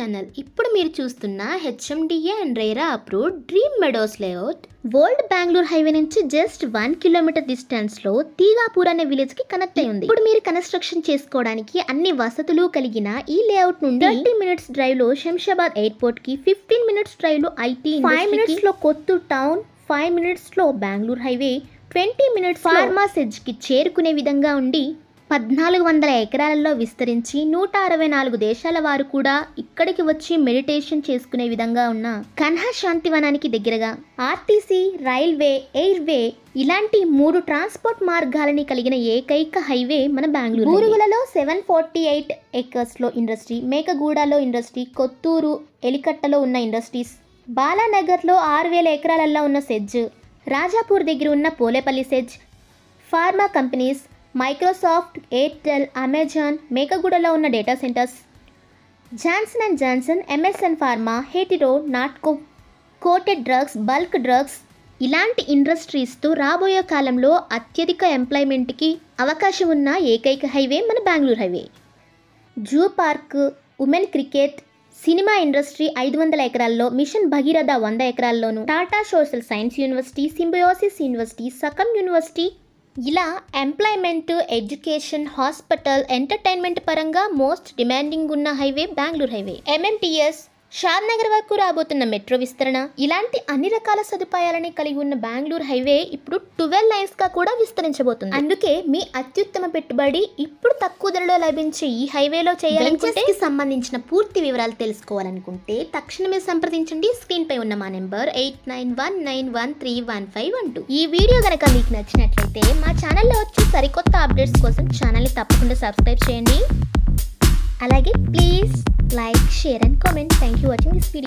Channel. ఇప్పుడు మీరు చూస్తున్న HMDA and RERA approved dream Meadows layout old Bengaluru highway నుంచి జస్ట్ 1 కిలోమీటర్ డిస్టెన్స్ లో తీగాపూర్ అనే విలేజ్ కి కనెక్ట్ అయి ఉంది. ఇప్పుడు మీరు కన్స్ట్రక్షన్ చేసుకోవడానికి అన్ని వసతులు కలిగిన ఈ లేఅవుట్ నుండి 30 మినిట్స్ డ్రైవ్ లో శంషాబాద్ ఎయిర్పోర్ట్ కి, 15 మినిట్స్ డ్రైవ్ లో ఐటీ, 5 మినిట్స్ లో కొత్తూరు టౌన్, 5 మినిట్స్ లో Bengaluru highway, 20 minutes pharma SEZ కి చేరుకునే విధంగా ఉండి 1400 ఎకరాలలో విస్తరించి 164 దేశాల వారు కూడా ఇక్కడికి వచ్చి మెడిటేషన్ చేసుకునే విధంగా ఉన్న కన్హా శాంతివనానికి దగ్గరగా ఆర్టీసీ, రైల్వే, ఎయిర్వే ఇలాంటి 3 ట్రాన్స్పోర్ట్ మార్గాలని కలిగిన ఏకైక హైవే మన బెంగళూరు. బూరుగులలో 748 ఎకర్స్లో ఇండస్ట్రీ, మేకగూడలో ఇండస్ట్రీ, కొత్తూరు, ఎలికట్టలో ఉన్న ఇండస్ట్రీస్, బాలానగర్లో 6000 ఎకరాలలో ఉన్న సెజ్, రాజాపూర్ దగ్గర ఉన్న Polepalli SEZ, pharma companies, Microsoft, Airtel, Amazon, మేకగూడలో ఉన్న data centres, Johnson and Johnson, MSN pharma, Hetero, Natco, coated drugs, bulk drugs ఇలాంటి ఇండస్ట్రీస్తో రాబోయే కాలంలో అత్యధిక ఎంప్లాయ్మెంట్కి అవకాశం ఉన్న ఏకైక హైవే మన Bengaluru highway. Zoo park, women cricket, cinema industry 500 ఎకరాల్లో, మిషన్ భగీరథ 100 ఎకరాల్లోను, Tata social science university, Symbiosis university, సకం యూనివర్సిటీ ఇలా ఎంప్లాయ్మెంట్, ఎడ్యుకేషన్, హాస్పిటల్, ఎంటర్టైన్మెంట్ పరంగా మోస్ట్ డిమాండింగ్ ఉన్న highway Bengaluru highway. MMTS, Shadnagar వరకు రాబోతున్న మెట్రో విస్తరణ ఇలాంటి అన్ని రకాల సదుపాయాలని కలిగి ఉన్న బెంగళూరు హైవే ఇప్పుడు 12 లైన్స్గా కూడా విస్తరించబోతుంది. అందుకే మీ అత్యుత్తమ పెట్టుబడి ఇప్పుడు తక్కువ ధరలో లభించే ఈ హైవేలో చేయాలనుకుంటే, సంబంధించిన పూర్తి వివరాలు తెలుసుకోవాలనుకుంటే తక్షణమే సంప్రదించండి. స్క్రీన్ పై ఉన్న మా నెంబర్ 8919131512. ఈ వీడియో కనుక మీకు నచ్చినట్లయితే మా ఛానల్లో వచ్చే సరికొత్త అప్డేట్స్ కోసం ఛానల్ని తప్పకుండా సబ్స్క్రైబ్ చేయండి. అలాగే please like, share and comment. Thank you for watching this video.